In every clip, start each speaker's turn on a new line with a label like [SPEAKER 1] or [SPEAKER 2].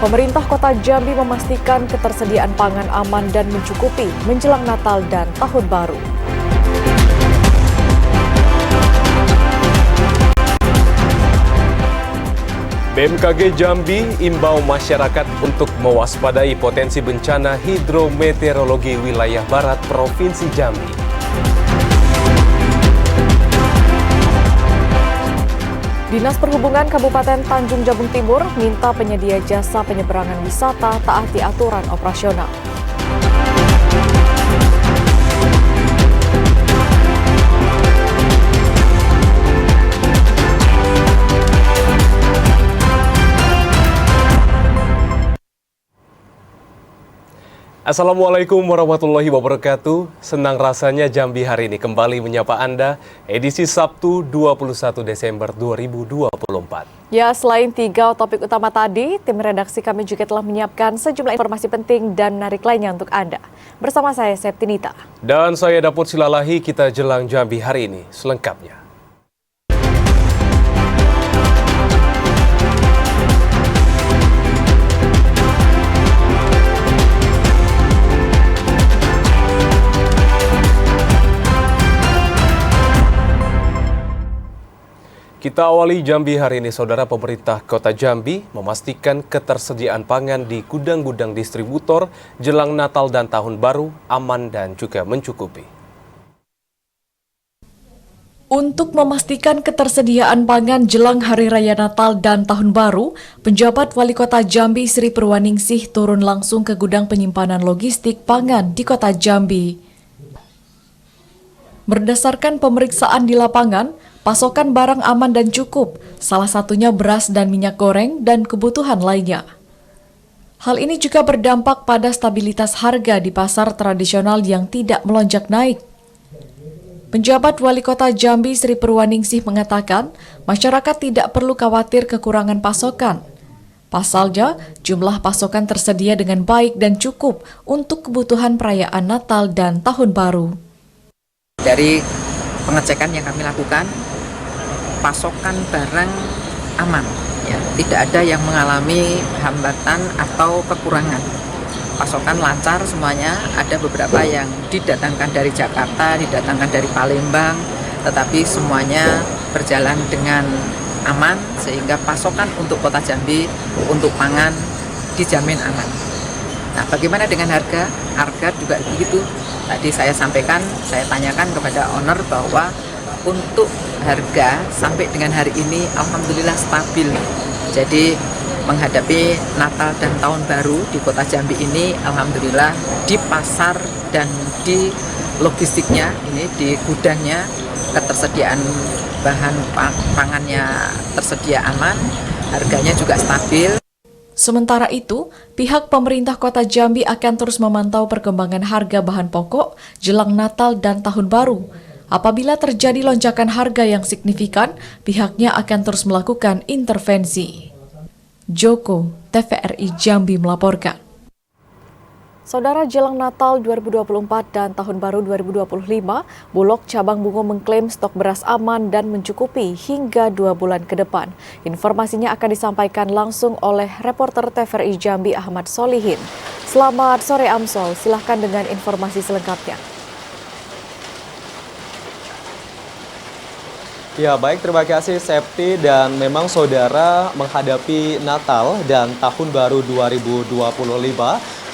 [SPEAKER 1] Pemerintah Kota Jambi memastikan ketersediaan pangan aman dan mencukupi menjelang Natal dan Tahun Baru.
[SPEAKER 2] BMKG Jambi imbau masyarakat untuk mewaspadai potensi bencana hidrometeorologi wilayah barat Provinsi Jambi.
[SPEAKER 1] Dinas Perhubungan Kabupaten Tanjung Jabung Timur minta penyedia jasa penyeberangan wisata taati aturan operasional.
[SPEAKER 2] Assalamualaikum warahmatullahi wabarakatuh. Senang rasanya Jambi hari ini kembali menyapa Anda edisi Sabtu 21 Desember 2024.
[SPEAKER 1] Ya, selain 3 topik utama tadi, tim redaksi kami juga telah menyiapkan sejumlah informasi penting dan menarik lainnya untuk Anda. Bersama saya, Septinita.
[SPEAKER 2] Dan saya Dapur Silalahi, kita jelang Jambi hari ini selengkapnya. Kita awali Jambi hari ini, Saudara. Pemerintah Kota Jambi memastikan ketersediaan pangan di gudang-gudang distributor jelang Natal dan Tahun Baru aman dan juga mencukupi.
[SPEAKER 1] Untuk memastikan ketersediaan pangan jelang Hari Raya Natal dan Tahun Baru, penjabat Wali Kota Jambi Sri Purwaningsih turun langsung ke gudang penyimpanan logistik pangan di Kota Jambi. Berdasarkan pemeriksaan di lapangan, pasokan barang aman dan cukup, salah satunya beras dan minyak goreng dan kebutuhan lainnya. Hal ini juga berdampak pada stabilitas harga di pasar tradisional yang tidak melonjak naik. Penjabat Wali Kota Jambi Sri Purwaningsih mengatakan, masyarakat tidak perlu khawatir kekurangan pasokan. Pasalnya, jumlah pasokan tersedia dengan baik dan cukup untuk kebutuhan perayaan Natal dan Tahun Baru.
[SPEAKER 3] Dari pengecekan yang kami lakukan, pasokan barang aman, ya, tidak ada yang mengalami hambatan atau kekurangan. Pasokan lancar semuanya, ada beberapa yang didatangkan dari Jakarta, didatangkan dari Palembang, tetapi semuanya berjalan dengan aman sehingga pasokan untuk Kota Jambi untuk pangan dijamin aman. Nah, bagaimana dengan harga? Harga juga begitu. Tadi saya sampaikan, saya tanyakan kepada owner bahwa untuk harga sampai dengan hari ini alhamdulillah stabil. Jadi menghadapi Natal dan Tahun Baru di Kota Jambi ini alhamdulillah di pasar dan di logistiknya ini di gudangnya ketersediaan bahan pangannya tersedia aman, harganya juga stabil.
[SPEAKER 1] Sementara itu, pihak pemerintah Kota Jambi akan terus memantau perkembangan harga bahan pokok jelang Natal dan Tahun Baru. Apabila terjadi lonjakan harga yang signifikan, pihaknya akan terus melakukan intervensi. Joko, TVRI Jambi melaporkan. Saudara, jelang Natal 2024 dan Tahun Baru 2025, Bulog Cabang Bungo mengklaim stok beras aman dan mencukupi hingga 2 bulan ke depan. Informasinya akan disampaikan langsung oleh reporter TVRI Jambi Ahmad Solihin. Selamat sore Amsol, silahkan dengan informasi selengkapnya.
[SPEAKER 4] Ya baik, terima kasih Septi. Dan memang saudara menghadapi Natal dan Tahun Baru 2025,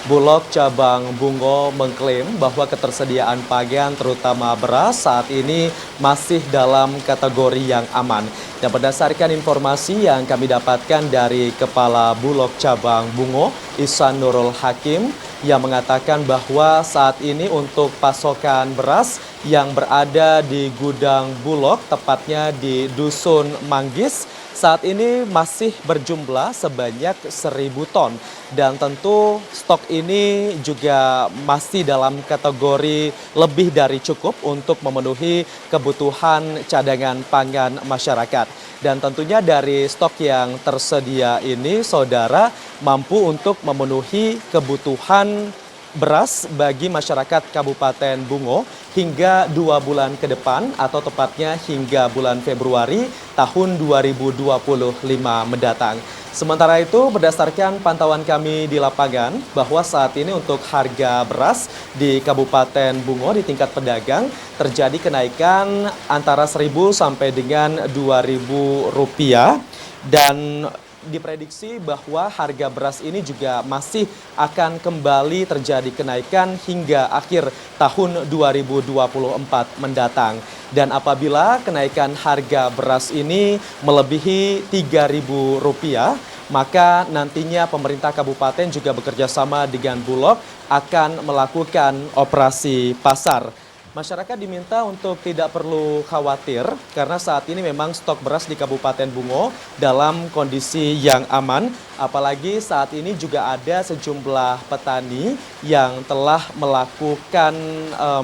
[SPEAKER 4] Bulog Cabang Bungo mengklaim bahwa ketersediaan pangan terutama beras saat ini masih dalam kategori yang aman. Dan berdasarkan informasi yang kami dapatkan dari Kepala Bulog Cabang Bungo, Ihsan Nurul Hakim, yang mengatakan bahwa saat ini untuk pasokan beras yang berada di gudang Bulog, tepatnya di Dusun Manggis, saat ini masih berjumlah sebanyak 1.000 ton. Dan tentu stok ini juga masih dalam kategori lebih dari cukup untuk memenuhi kebutuhan cadangan pangan masyarakat. Dan tentunya dari stok yang tersedia ini, saudara, mampu untuk memenuhi kebutuhan beras bagi masyarakat Kabupaten Bungo hingga 2 bulan ke depan atau tepatnya hingga bulan Februari tahun 2025 mendatang. Sementara itu, berdasarkan pantauan kami di lapangan bahwa saat ini untuk harga beras di Kabupaten Bungo di tingkat pedagang terjadi kenaikan antara 1.000 sampai dengan 2.000 rupiah dan diprediksi bahwa harga beras ini juga masih akan kembali terjadi kenaikan hingga akhir tahun 2024 mendatang. Dan apabila kenaikan harga beras ini melebihi Rp3.000, maka nantinya pemerintah kabupaten juga bekerja sama dengan Bulog akan melakukan operasi pasar. Masyarakat diminta untuk tidak perlu khawatir karena saat ini memang stok beras di Kabupaten Bungo dalam kondisi yang aman. Apalagi saat ini juga ada sejumlah petani yang telah melakukan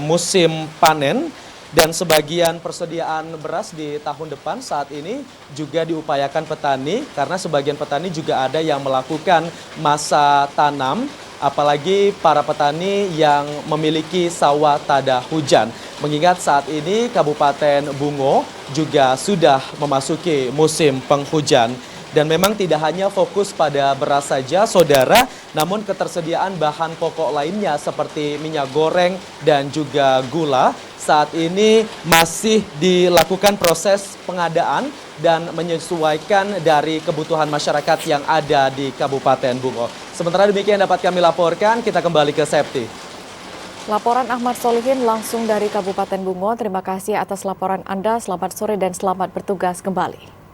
[SPEAKER 4] musim panen. Dan sebagian persediaan beras di tahun depan saat ini juga diupayakan petani karena sebagian petani juga ada yang melakukan masa tanam. Apalagi para petani yang memiliki sawah tada hujan. Mengingat saat ini Kabupaten Bungo juga sudah memasuki musim penghujan. Dan memang tidak hanya fokus pada beras saja, saudara, namun ketersediaan bahan pokok lainnya seperti minyak goreng dan juga gula saat ini masih dilakukan proses pengadaan dan menyesuaikan dari kebutuhan masyarakat yang ada di Kabupaten Bungo. Sementara demikian dapat kami laporkan, kita kembali ke Septi.
[SPEAKER 1] Laporan Ahmad Solihin langsung dari Kabupaten Bungo. Terima kasih atas laporan Anda. Selamat sore dan selamat bertugas kembali.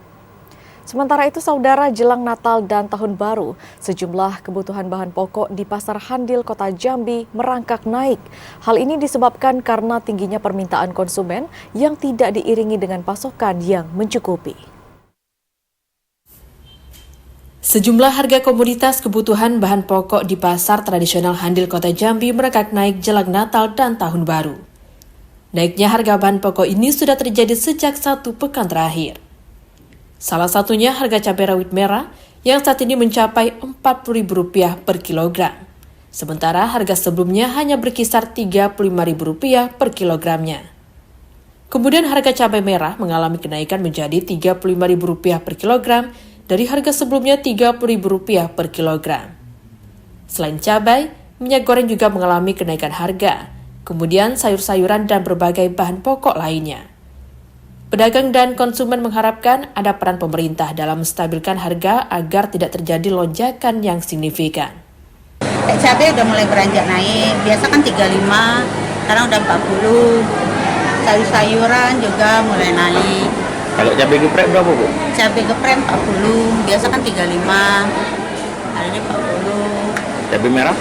[SPEAKER 1] Sementara itu, saudara, jelang Natal dan Tahun Baru, sejumlah kebutuhan bahan pokok di Pasar Handil Kota Jambi merangkak naik. Hal ini disebabkan karena tingginya permintaan konsumen yang tidak diiringi dengan pasokan yang mencukupi.
[SPEAKER 5] Sejumlah harga komoditas kebutuhan bahan pokok di pasar tradisional Handil Kota Jambi merangkak naik jelang Natal dan Tahun Baru. Naiknya harga bahan pokok ini sudah terjadi sejak 1 pekan terakhir. Salah satunya harga cabai rawit merah yang saat ini mencapai Rp40.000 per kilogram. Sementara harga sebelumnya hanya berkisar Rp35.000 per kilogramnya. Kemudian harga cabai merah mengalami kenaikan menjadi Rp35.000 per kilogram dari harga sebelumnya Rp30.000 per kilogram. Selain cabai, minyak goreng juga mengalami kenaikan harga. Kemudian sayur-sayuran dan berbagai bahan pokok lainnya. Pedagang dan konsumen mengharapkan ada peran pemerintah dalam menstabilkan harga agar tidak terjadi lonjakan yang signifikan.
[SPEAKER 6] Cabai udah mulai beranjak naik, biasa kan 35, sekarang udah 40. Sayur-sayuran juga mulai naik.
[SPEAKER 7] Kalau cabai geprek berapa, Bu?
[SPEAKER 6] Cabai geprek 40, biasa kan 35, hari ini 40.
[SPEAKER 7] Cabai merah?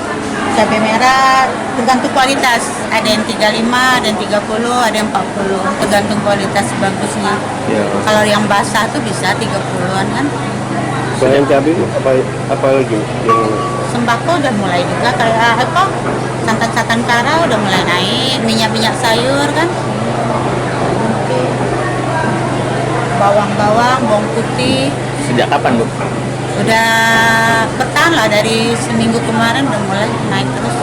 [SPEAKER 6] Cabai merah tergantung kualitas, ada yang 35, ada yang 30, ada yang 40, tergantung kualitas bagusnya.
[SPEAKER 7] Ya.
[SPEAKER 6] Kalau yang basah tuh bisa 30-an kan.
[SPEAKER 7] Selain cabai apa lagi yang
[SPEAKER 6] Sembako udah mulai juga kayak apa? Santan-santan kara udah mulai naik, minyak-minyak sayur kan. Bawang-bawang, bawang putih.
[SPEAKER 7] sejak kapan, Bu?
[SPEAKER 6] Udah bertahan lah dari seminggu kemarin udah mulai naik terus.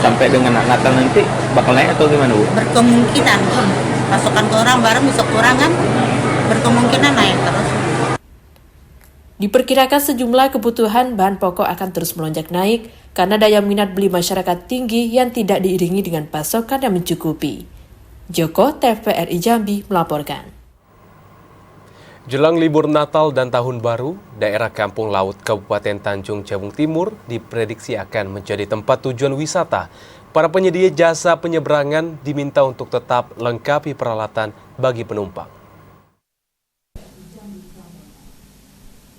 [SPEAKER 7] Sampai dengan Natal nanti bakal naik atau gimana, Bu?
[SPEAKER 6] Berkemungkinan pasokan ke orang barang bisa kurang kan, berkemungkinan naik terus.
[SPEAKER 5] Diperkirakan sejumlah kebutuhan bahan pokok akan terus melonjak naik karena daya minat beli masyarakat tinggi yang tidak diiringi dengan pasokan yang mencukupi. Joko, TVRI Jambi melaporkan.
[SPEAKER 2] Jelang libur Natal dan Tahun Baru, daerah Kampung Laut Kabupaten Tanjung Jabung Timur diprediksi akan menjadi tempat tujuan wisata. Para penyedia jasa penyeberangan diminta untuk tetap lengkapi peralatan bagi penumpang.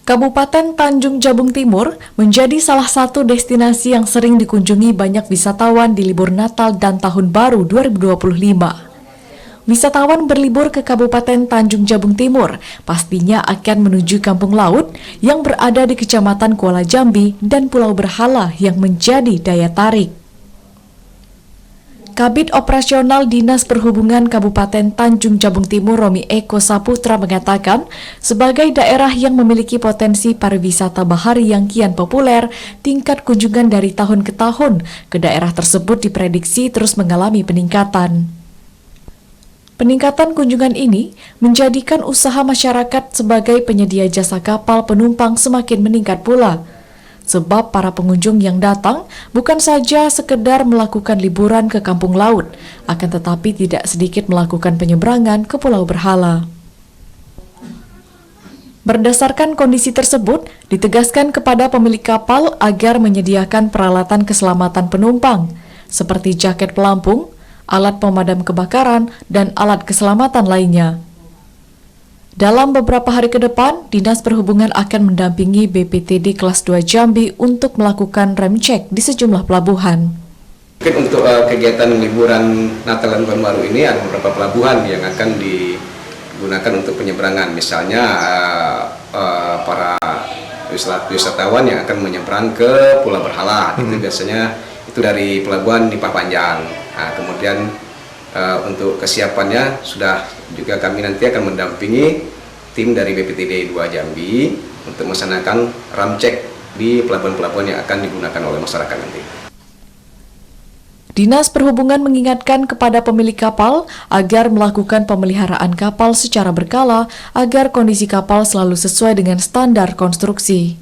[SPEAKER 1] Kabupaten Tanjung Jabung Timur menjadi salah satu destinasi yang sering dikunjungi banyak wisatawan di libur Natal dan Tahun Baru 2025. Wisatawan berlibur ke Kabupaten Tanjung Jabung Timur pastinya akan menuju Kampung Laut yang berada di Kecamatan Kuala Jambi dan Pulau Berhala yang menjadi daya tarik. Kabid Operasional Dinas Perhubungan Kabupaten Tanjung Jabung Timur Romi Eko Saputra mengatakan, sebagai daerah yang memiliki potensi pariwisata bahari yang kian populer, tingkat kunjungan dari tahun ke tahun ke daerah tersebut diprediksi terus mengalami peningkatan. Peningkatan kunjungan ini menjadikan usaha masyarakat sebagai penyedia jasa kapal penumpang semakin meningkat pula. Sebab para pengunjung yang datang bukan saja sekedar melakukan liburan ke kampung laut, akan tetapi tidak sedikit melakukan penyeberangan ke Pulau Berhala. Berdasarkan kondisi tersebut, ditegaskan kepada pemilik kapal agar menyediakan peralatan keselamatan penumpang, seperti jaket pelampung, alat pemadam kebakaran, dan alat keselamatan lainnya. Dalam beberapa hari ke depan, Dinas Perhubungan akan mendampingi BPTD kelas 2 Jambi untuk melakukan rem cek di sejumlah pelabuhan.
[SPEAKER 8] Mungkin untuk kegiatan liburan Natal dan Tahun Baru ini ada beberapa pelabuhan yang akan digunakan untuk penyeberangan. Misalnya para wisatawan yang akan menyeberang ke Pulau Berhala, itu biasanya itu dari pelabuhan Nipah Panjang. Nah, kemudian untuk kesiapannya sudah juga kami nanti akan mendampingi tim dari BPTD 2 Jambi untuk melaksanakan ram cek di pelabuhan-pelabuhan yang akan digunakan oleh masyarakat nanti.
[SPEAKER 1] Dinas Perhubungan mengingatkan kepada pemilik kapal agar melakukan pemeliharaan kapal secara berkala agar kondisi kapal selalu sesuai dengan standar konstruksi.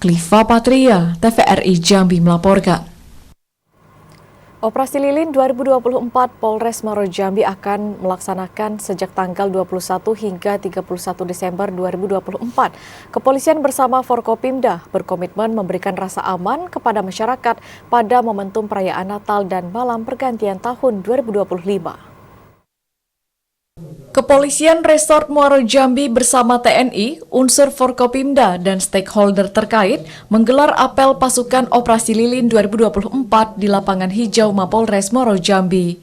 [SPEAKER 1] Kliva Patria, TVRI Jambi melaporkan. Operasi Lilin 2024 Polres Muaro Jambi akan melaksanakan sejak tanggal 21 hingga 31 Desember 2024. Kepolisian bersama Forkopimda berkomitmen memberikan rasa aman kepada masyarakat pada momentum perayaan Natal dan malam pergantian tahun 2025. Kepolisian Resort Muaro Jambi bersama TNI, unsur Forkopimda, dan stakeholder terkait menggelar apel pasukan Operasi Lilin 2024 di lapangan hijau Mapolres Muaro Jambi.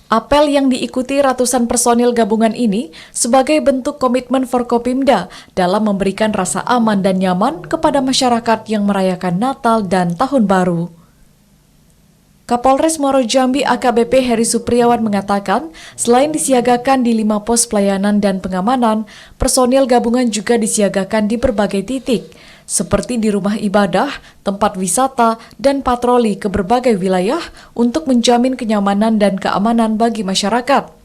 [SPEAKER 1] Apel yang diikuti ratusan personil gabungan ini sebagai bentuk komitmen Forkopimda dalam memberikan rasa aman dan nyaman kepada masyarakat yang merayakan Natal dan Tahun Baru. Kapolres Muaro Jambi AKBP Heri Supriawan mengatakan, selain disiagakan di 5 pos pelayanan dan pengamanan, personil gabungan juga disiagakan di berbagai titik, seperti di rumah ibadah, tempat wisata, dan patroli ke berbagai wilayah untuk menjamin kenyamanan dan keamanan bagi masyarakat.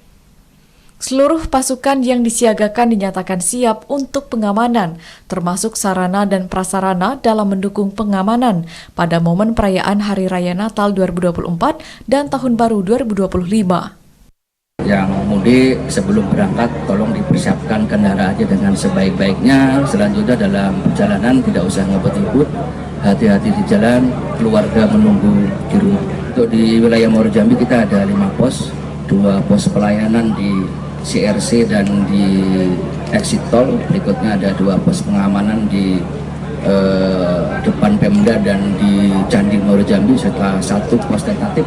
[SPEAKER 1] Seluruh pasukan yang disiagakan dinyatakan siap untuk pengamanan, termasuk sarana dan prasarana dalam mendukung pengamanan pada momen perayaan Hari Raya Natal 2024 dan Tahun Baru 2025.
[SPEAKER 9] Yang mudik sebelum berangkat tolong dipersiapkan kendaraannya dengan sebaik-baiknya. Selanjutnya dalam perjalanan tidak usah ngebut-ngebut, hati-hati di jalan, keluarga menunggu di rumah. Untuk di wilayah Muaro Jambi kita ada 5 pos, 2 pos pelayanan di CRC dan di exit tol. Berikutnya ada 2 pos pengamanan di depan Pemda dan di Candi Muaro Jambi, serta 1 pos tentatif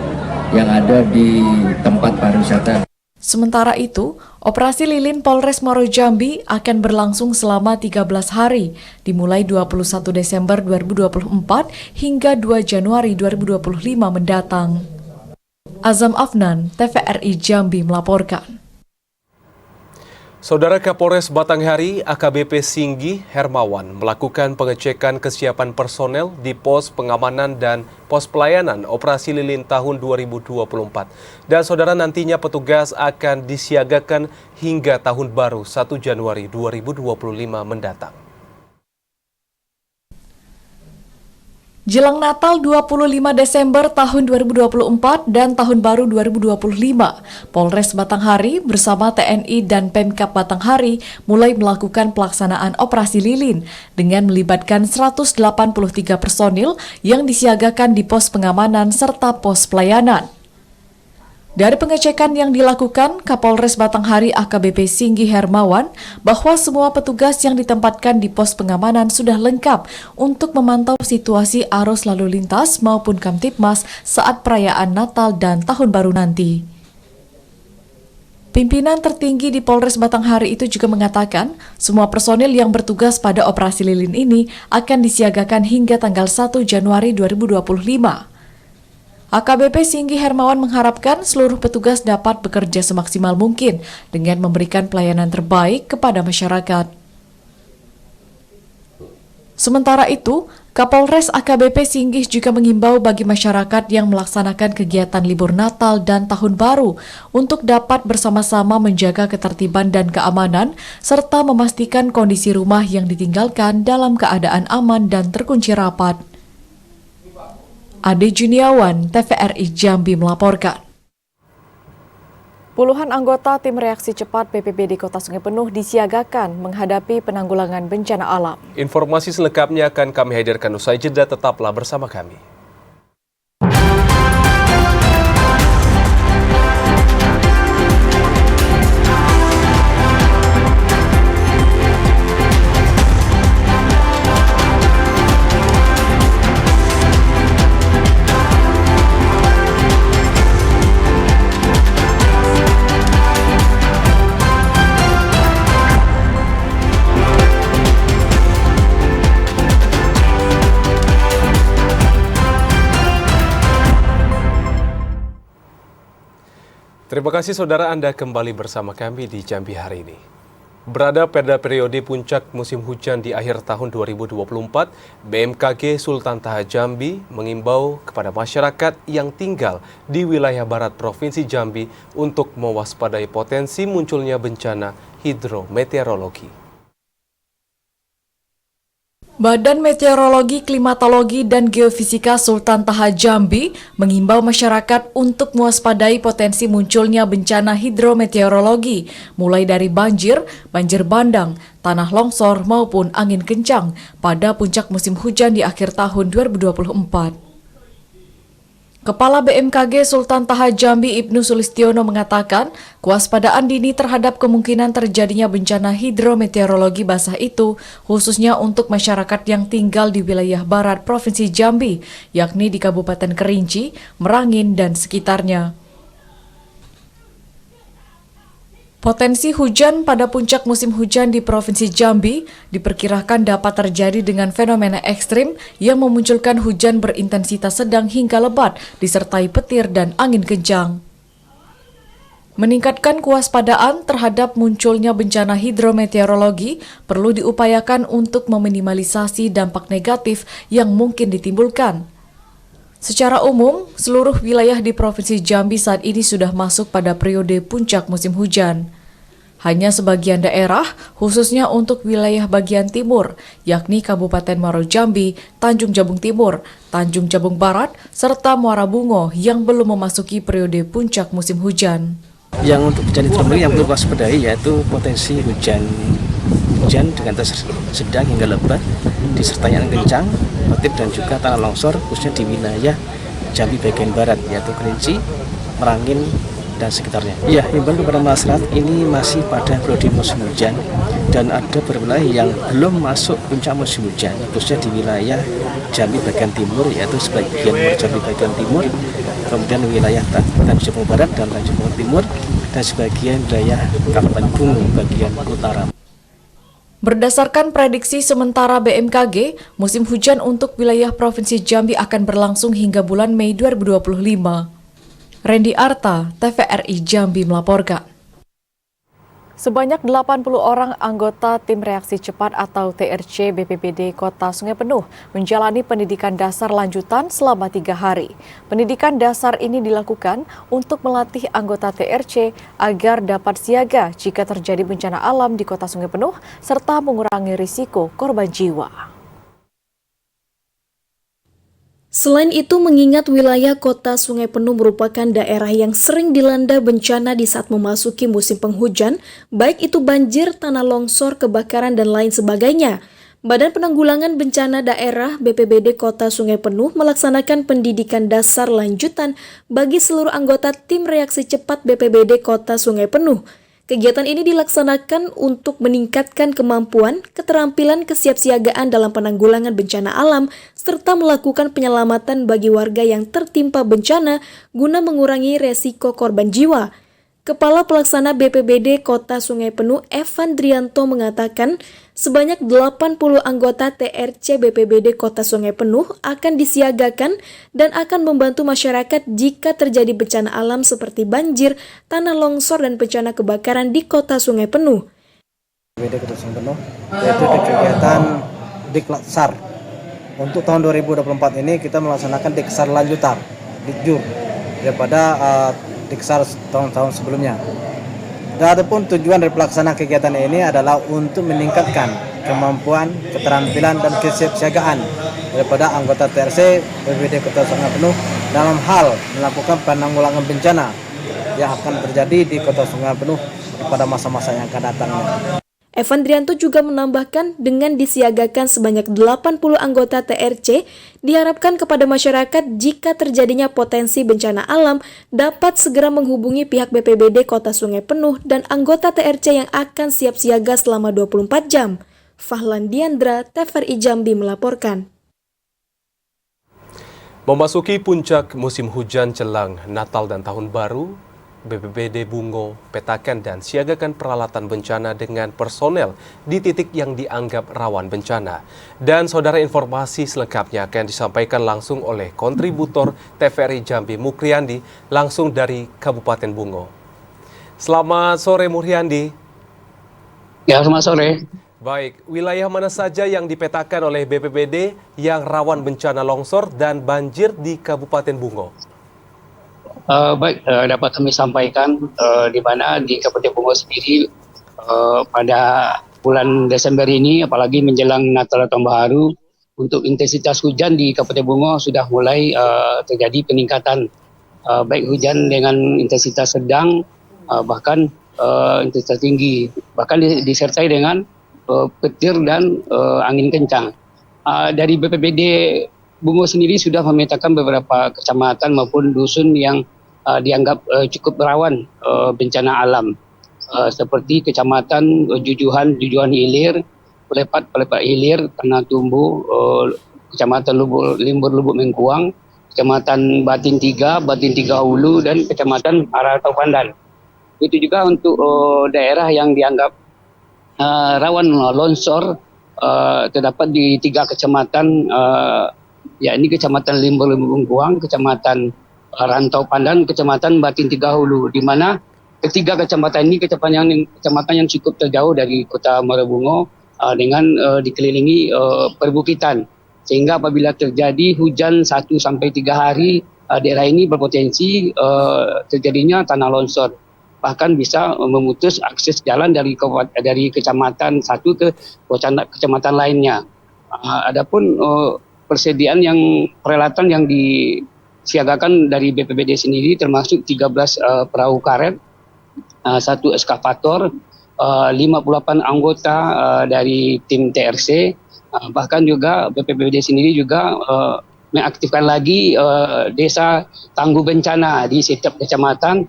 [SPEAKER 9] yang ada di tempat pariwisata.
[SPEAKER 1] Sementara itu, Operasi Lilin Polres Muaro Jambi akan berlangsung selama 13 hari, dimulai 21 Desember 2024 hingga 2 Januari 2025 mendatang. Azam Afnan, TVRI Jambi melaporkan.
[SPEAKER 2] Saudara Kapolres Batanghari AKBP Singgi Hermawan melakukan pengecekan kesiapan personel di pos pengamanan dan pos pelayanan Operasi Lilin tahun 2024. Dan saudara, nantinya petugas akan disiagakan hingga tahun baru 1 Januari 2025 mendatang.
[SPEAKER 1] Jelang Natal 25 Desember tahun 2024 dan Tahun Baru 2025, Polres Batanghari bersama TNI dan Pemkab Batanghari mulai melakukan pelaksanaan Operasi Lilin dengan melibatkan 183 personil yang disiagakan di pos pengamanan serta pos pelayanan. Dari pengecekan yang dilakukan, Kapolres Batanghari AKBP Singgi Hermawan bahwa semua petugas yang ditempatkan di pos pengamanan sudah lengkap untuk memantau situasi arus lalu lintas maupun Kamtibmas saat perayaan Natal dan Tahun Baru nanti. Pimpinan tertinggi di Polres Batanghari itu juga mengatakan semua personil yang bertugas pada Operasi Lilin ini akan disiagakan hingga tanggal 1 Januari 2025. AKBP Singgi Hermawan mengharapkan seluruh petugas dapat bekerja semaksimal mungkin dengan memberikan pelayanan terbaik kepada masyarakat. Sementara itu, Kapolres AKBP Singgih juga mengimbau bagi masyarakat yang melaksanakan kegiatan libur Natal dan Tahun Baru untuk dapat bersama-sama menjaga ketertiban dan keamanan serta memastikan kondisi rumah yang ditinggalkan dalam keadaan aman dan terkunci rapat. Ade Juniawan, TVRI Jambi melaporkan. Puluhan anggota tim reaksi cepat BPBD Kota Sungai Penuh disiagakan menghadapi penanggulangan bencana alam.
[SPEAKER 2] Informasi selengkapnya akan kami hadirkan usai jeda, tetaplah bersama kami. Terima kasih saudara, Anda kembali bersama kami di Jambi hari ini. Berada pada periode puncak musim hujan di akhir tahun 2024, BMKG Sultan Taha Jambi mengimbau kepada masyarakat yang tinggal di wilayah barat Provinsi Jambi untuk mewaspadai potensi munculnya bencana hidrometeorologi.
[SPEAKER 1] Badan Meteorologi, Klimatologi, dan Geofisika Sultan Taha Jambi mengimbau masyarakat untuk mewaspadai potensi munculnya bencana hidrometeorologi, mulai dari banjir, banjir bandang, tanah longsor, maupun angin kencang pada puncak musim hujan di akhir tahun 2024. Kepala BMKG Sultan Taha Jambi Ibnu Sulistiono mengatakan, kewaspadaan dini terhadap kemungkinan terjadinya bencana hidrometeorologi basah itu khususnya untuk masyarakat yang tinggal di wilayah barat Provinsi Jambi, yakni di Kabupaten Kerinci, Merangin, dan sekitarnya. Potensi hujan pada puncak musim hujan di Provinsi Jambi diperkirakan dapat terjadi dengan fenomena ekstrim yang memunculkan hujan berintensitas sedang hingga lebat disertai petir dan angin kencang. Meningkatkan kewaspadaan terhadap munculnya bencana hidrometeorologi perlu diupayakan untuk meminimalisasi dampak negatif yang mungkin ditimbulkan. Secara umum, seluruh wilayah di Provinsi Jambi saat ini sudah masuk pada periode puncak musim hujan. Hanya sebagian daerah, khususnya untuk wilayah bagian timur, yakni Kabupaten Muaro Jambi, Tanjung Jabung Timur, Tanjung Jabung Barat, serta Muara Bungo yang belum memasuki periode puncak musim hujan.
[SPEAKER 10] Yang untuk bencana hidrometeorologi yang perlu waspadai yaitu potensi hujan dengan intensitas sedang hingga lebat disertai angin kencang, petir dan juga tanah longsor khususnya di wilayah Jambi bagian barat yaitu Kerinci, Merangin dan sekitarnya. Ya, himbauan kepada masyarakat ini masih pada periode musim hujan dan ada beberapa wilayah yang belum masuk puncak musim hujan khususnya di wilayah Jambi bagian timur yaitu sebagian Jambi bagian timur, kemudian wilayah Tanjung Jabung Barat dan Tanjung Jabung Timur dan sebagian wilayah Kabupaten Bungo bagian utara.
[SPEAKER 1] Berdasarkan prediksi sementara BMKG, musim hujan untuk wilayah Provinsi Jambi akan berlangsung hingga bulan Mei 2025. Randy Arta, TVRI Jambi melaporkan. Sebanyak 80 orang anggota Tim Reaksi Cepat atau TRC BPBD Kota Sungai Penuh menjalani pendidikan dasar lanjutan selama 3 hari. Pendidikan dasar ini dilakukan untuk melatih anggota TRC agar dapat siaga jika terjadi bencana alam di Kota Sungai Penuh serta mengurangi risiko korban jiwa.
[SPEAKER 11] Selain itu, mengingat wilayah Kota Sungai Penuh merupakan daerah yang sering dilanda bencana di saat memasuki musim penghujan, baik itu banjir, tanah longsor, kebakaran, dan lain sebagainya. Badan Penanggulangan Bencana Daerah BPBD Kota Sungai Penuh melaksanakan pendidikan dasar lanjutan bagi seluruh anggota Tim Reaksi Cepat BPBD Kota Sungai Penuh. Kegiatan ini dilaksanakan untuk meningkatkan kemampuan, keterampilan kesiapsiagaan dalam penanggulangan bencana alam, serta melakukan penyelamatan bagi warga yang tertimpa bencana guna mengurangi resiko korban jiwa. Kepala Pelaksana BPBD Kota Sungai Penuh Evan Drianto mengatakan, Sebanyak 80 anggota TRC BPBD Kota Sungai Penuh akan disiagakan dan akan membantu masyarakat jika terjadi bencana alam seperti banjir, tanah longsor, dan bencana kebakaran di Kota Sungai Penuh.
[SPEAKER 12] BPBD Kota Sungai Penuh yaitu di kegiatan Diklat SAR. Untuk tahun 2024 ini kita melaksanakan Diksar lanjutan, Dikjur, daripada Diksar tahun-tahun sebelumnya. Dan adapun tujuan dari pelaksanaan kegiatan ini adalah untuk meningkatkan kemampuan, keterampilan, dan kesiapsiagaan daripada anggota TRC BPBD Kota Sungai Penuh dalam hal melakukan penanggulangan bencana yang akan terjadi di Kota Sungai Penuh pada masa-masa yang akan datang.
[SPEAKER 11] Evan Drianto juga menambahkan dengan disiagakan sebanyak 80 anggota TRC, diharapkan kepada masyarakat jika terjadinya potensi bencana alam dapat segera menghubungi pihak BPBD Kota Sungai Penuh dan anggota TRC yang akan siap siaga selama 24 jam. Fahlan Diandra, TVRI Jambi melaporkan.
[SPEAKER 2] Memasuki puncak musim hujan jelang Natal dan Tahun Baru, BPBD Bungo petakan dan siagakan peralatan bencana dengan personel di titik yang dianggap rawan bencana. Dan saudara, informasi selengkapnya akan disampaikan langsung oleh kontributor TVRI Jambi Mukriandi langsung dari Kabupaten Bungo. Selamat sore Mukriandi.
[SPEAKER 13] Ya, selamat sore.
[SPEAKER 2] Baik, wilayah mana saja yang dipetakan oleh BPBD yang rawan bencana longsor dan banjir di Kabupaten Bungo?
[SPEAKER 13] Baik, dapat kami sampaikan di mana di Kabupaten Bungo sendiri pada bulan Desember ini, apalagi menjelang Natal dan Tahun Baru, untuk intensitas hujan di Kabupaten Bungo sudah mulai terjadi peningkatan, baik hujan dengan intensitas sedang, bahkan intensitas tinggi, bahkan disertai dengan petir dan angin kencang. Dari BPBD Bungo sendiri sudah memetakan beberapa kecamatan maupun dusun yang dianggap cukup rawan bencana alam, seperti Kecamatan Jujuhan Hilir, Pelepat Hilir, Tanah Tumbu, Kecamatan Limbur Lubuk Mengkuang, Kecamatan Batin Tiga Hulu, dan Kecamatan Aratau Pandan. Itu juga untuk daerah yang dianggap rawan longsor, terdapat di 3 kecamatan, yakni Kecamatan Limbur Lubuk Mengkuang, Kecamatan Rantau Pandan, Kecamatan Batin Tiga Hulu, di mana ketiga kecamatan ini kecamatan yang cukup terjauh dari Kota Muara Bungo dengan dikelilingi perbukitan, sehingga apabila terjadi hujan 1-3 hari, daerah ini berpotensi terjadinya tanah longsor, bahkan bisa memutus akses jalan dari kecamatan satu ke kecamatan lainnya. Adapun persediaan peralatan yang disiagakan dari BPBD sendiri termasuk 13 perahu karet, 1 eskavator, 58 anggota dari tim TRC, bahkan juga BPBD sendiri juga mengaktifkan lagi desa tangguh bencana di setiap kecamatan,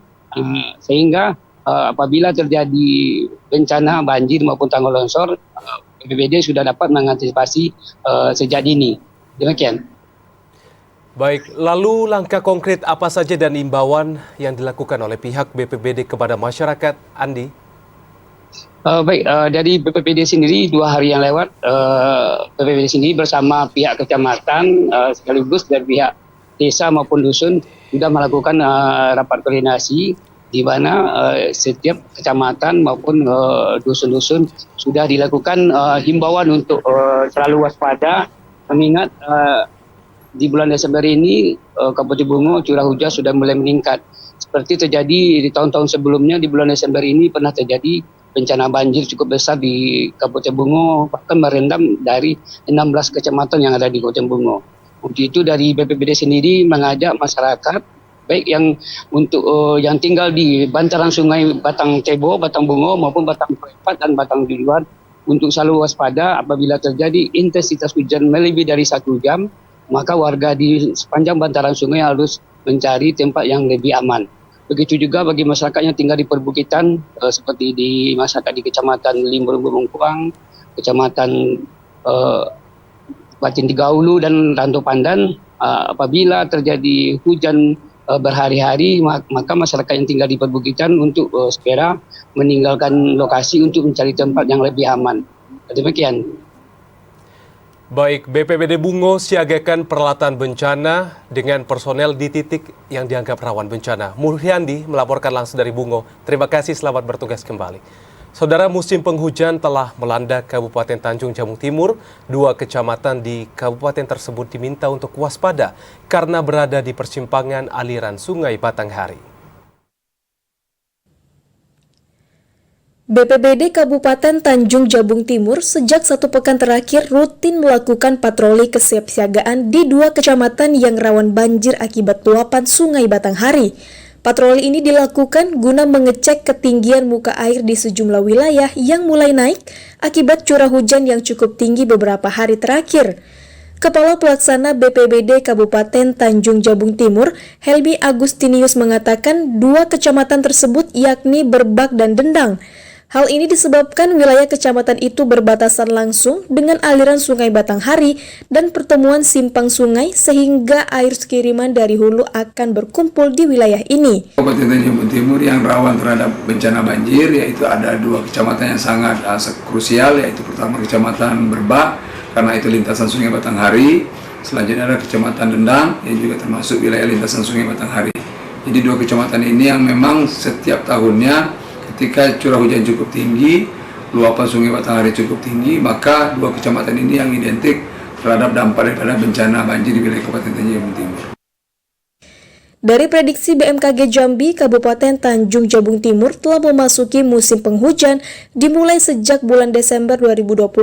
[SPEAKER 13] sehingga apabila terjadi bencana banjir maupun tanggul longsor, BPBD sudah dapat mengantisipasi sejak dini. Demikian.
[SPEAKER 2] Baik, lalu langkah konkret apa saja dan imbauan yang dilakukan oleh pihak BPBD kepada masyarakat, Andi?
[SPEAKER 13] Baik, dari BPBD sendiri 2 hari yang lewat, BPBD sendiri bersama pihak kecamatan sekaligus dari pihak desa maupun dusun sudah melakukan rapat koordinasi, di mana setiap kecamatan maupun dusun-dusun sudah dilakukan himbauan untuk selalu waspada, mengingat di bulan Desember ini Kabupaten Bungo curah hujan sudah mulai meningkat. Seperti terjadi di tahun-tahun sebelumnya, di bulan Desember ini pernah terjadi bencana banjir cukup besar di Kabupaten Bungo, bahkan merendam dari 16 kecamatan yang ada di Kabupaten Bungo. Untuk itu dari BPBD sendiri mengajak masyarakat, baik yang untuk yang tinggal di bantaran sungai Batang Cebo, Batang Bungo maupun Batang Pelepat dan Batang Jujuan, untuk selalu waspada apabila terjadi intensitas hujan melebihi dari 1 jam, maka warga di sepanjang bantaran sungai harus mencari tempat yang lebih aman. Begitu juga bagi masyarakat yang tinggal di perbukitan, seperti di masyarakat di Kecamatan Limbur Mengkuang, Kecamatan Batin Tiga Hulu dan Rantau Pandan, apabila terjadi hujan berhari-hari, maka masyarakat yang tinggal di perbukitan untuk segera meninggalkan lokasi untuk mencari tempat yang lebih aman. Demikian.
[SPEAKER 2] Baik, BPBD Bungo siagakan peralatan bencana dengan personel di titik yang dianggap rawan bencana. Mulyandi melaporkan langsung dari Bungo. Terima kasih, selamat bertugas kembali. Saudara, musim penghujan telah melanda Kabupaten Tanjung Jabung Timur. 2 kecamatan di kabupaten tersebut diminta untuk waspada karena berada di persimpangan aliran Sungai Batanghari.
[SPEAKER 11] BPBD Kabupaten Tanjung Jabung Timur sejak 1 pekan terakhir rutin melakukan patroli kesiapsiagaan di 2 kecamatan yang rawan banjir akibat luapan Sungai Batanghari. Patroli ini dilakukan guna mengecek ketinggian muka air di sejumlah wilayah yang mulai naik akibat curah hujan yang cukup tinggi beberapa hari terakhir. Kepala Pelaksana BPBD Kabupaten Tanjung Jabung Timur, Helmi Agustinius mengatakan 2 kecamatan tersebut yakni Berbak dan Dendang. Hal ini disebabkan wilayah kecamatan itu berbatasan langsung dengan aliran Sungai Batanghari dan pertemuan simpang sungai sehingga air kiriman dari hulu akan berkumpul di wilayah ini.
[SPEAKER 14] Kabupaten Tanjung Jabung Timur yang rawan terhadap bencana banjir yaitu ada 2 kecamatan yang sangat krusial, yaitu pertama Kecamatan Berbak karena itu lintasan Sungai Batanghari, selanjutnya ada Kecamatan Dendang yang juga termasuk wilayah lintasan Sungai Batanghari. Jadi 2 kecamatan ini yang memang setiap tahunnya ketika curah hujan cukup tinggi, luapan Sungai Batanghari cukup tinggi, maka 2 kecamatan ini yang identik terhadap dampak daripada bencana banjir di wilayah Kabupaten Tanjung Jabung Timur.
[SPEAKER 11] Dari prediksi BMKG Jambi, Kabupaten Tanjung Jabung Timur telah memasuki musim penghujan dimulai sejak bulan Desember 2024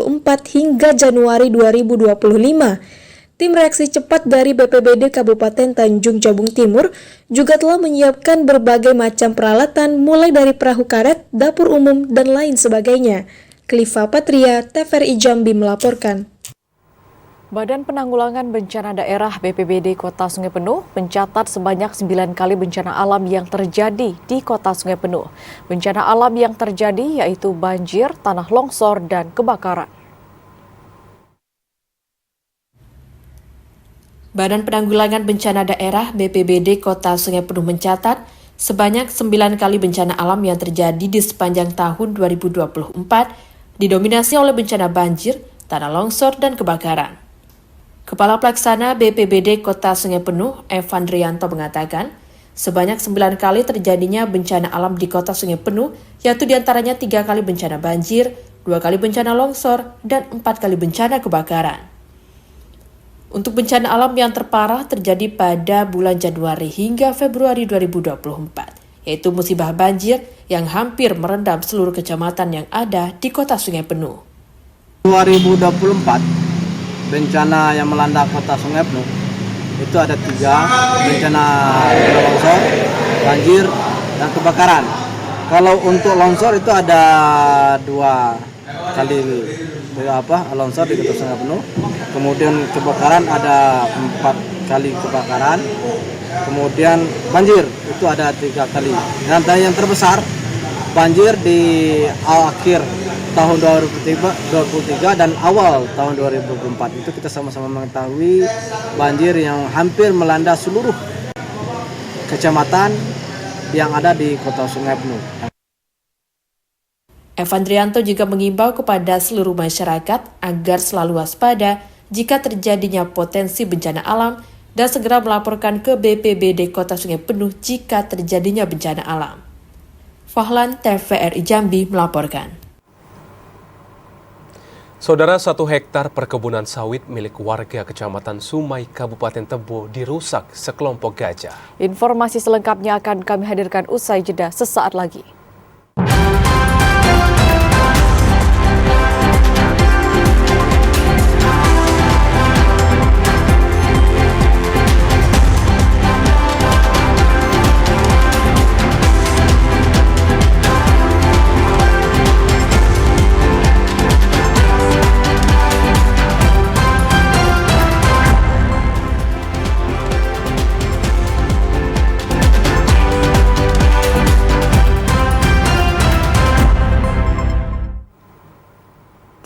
[SPEAKER 11] hingga Januari 2025. Tim reaksi cepat dari BPBD Kabupaten Tanjung Jabung Timur juga telah menyiapkan berbagai macam peralatan mulai dari perahu karet, dapur umum, dan lain sebagainya. Kliva Patria, TVRI Jambi melaporkan.
[SPEAKER 1] Badan Penanggulangan Bencana Daerah BPBD Kota Sungai Penuh mencatat sebanyak 9 kali bencana alam yang terjadi di Kota Sungai Penuh. Bencana alam yang terjadi yaitu banjir, tanah longsor, dan kebakaran.
[SPEAKER 5] Badan Penanggulangan Bencana Daerah BPBD Kota Sungai Penuh mencatat sebanyak 9 kali bencana alam yang terjadi di sepanjang tahun 2024 didominasi oleh bencana banjir, tanah longsor, dan kebakaran. Kepala Pelaksana BPBD Kota Sungai Penuh, Evan Rianto mengatakan, sebanyak 9 kali terjadinya bencana alam di Kota Sungai Penuh, yaitu diantaranya 3 kali bencana banjir, 2 kali bencana longsor, dan 4 kali bencana kebakaran. Untuk bencana alam yang terparah terjadi pada bulan Januari hingga Februari 2024, yaitu musibah banjir yang hampir merendam seluruh kecamatan yang ada di Kota Sungai Penuh.
[SPEAKER 12] 2024, bencana yang melanda Kota Sungai Penuh itu ada 3, bencana longsor, banjir, dan kebakaran. Kalau untuk longsor itu ada 2 kali longsor di Kota Sungai Penuh. Kemudian kebakaran ada 4 kali kebakaran. Kemudian banjir itu ada 3 kali. Dan yang terbesar banjir di akhir tahun 2023 dan awal tahun 2024 itu kita sama-sama mengetahui banjir yang hampir melanda seluruh kecamatan yang ada di Kota Sungai Penuh.
[SPEAKER 5] Evan Rianto juga mengimbau kepada seluruh masyarakat agar selalu waspada jika terjadinya potensi bencana alam dan segera melaporkan ke BPBD Kota Sungai Penuh jika terjadinya bencana alam. Fahlan, TVRI Jambi melaporkan.
[SPEAKER 2] Saudara, 1 hektar perkebunan sawit milik warga Kecamatan Sumai, Kabupaten Tebo dirusak sekelompok gajah.
[SPEAKER 1] Informasi selengkapnya akan kami hadirkan usai jeda sesaat lagi.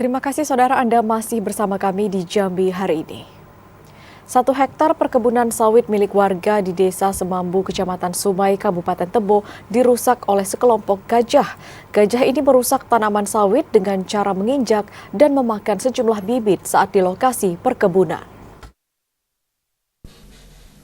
[SPEAKER 1] Terima kasih saudara, Anda masih bersama kami di Jambi hari ini. 1 hektar perkebunan sawit milik warga di Desa Semambu, Kecamatan Sumai, Kabupaten Tebo dirusak oleh sekelompok gajah. Gajah ini merusak tanaman sawit dengan cara menginjak dan memakan sejumlah bibit saat di lokasi perkebunan.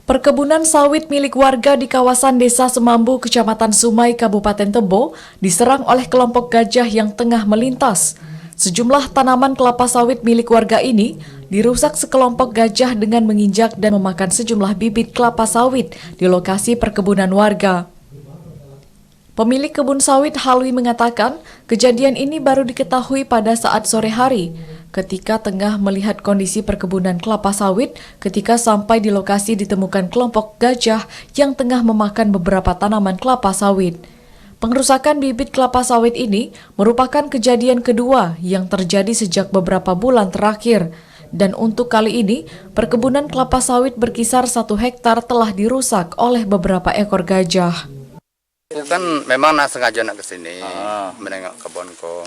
[SPEAKER 1] Perkebunan sawit milik warga di kawasan Desa Semambu, Kecamatan Sumai, Kabupaten Tebo diserang oleh kelompok gajah yang tengah melintas. Sejumlah tanaman kelapa sawit milik warga ini dirusak sekelompok gajah dengan menginjak dan memakan sejumlah bibit kelapa sawit di lokasi perkebunan warga. Pemilik kebun sawit Halwi mengatakan kejadian ini baru diketahui pada saat sore hari ketika tengah melihat kondisi perkebunan kelapa sawit. Ketika sampai di lokasi ditemukan kelompok gajah yang tengah memakan beberapa tanaman kelapa sawit. Pengerusakan bibit kelapa sawit ini merupakan kejadian kedua yang terjadi sejak beberapa bulan terakhir. Dan untuk kali ini, perkebunan kelapa sawit berkisar 1 hektar telah dirusak oleh beberapa ekor gajah.
[SPEAKER 15] Kan memang sengaja nak kesini menengok kebunku.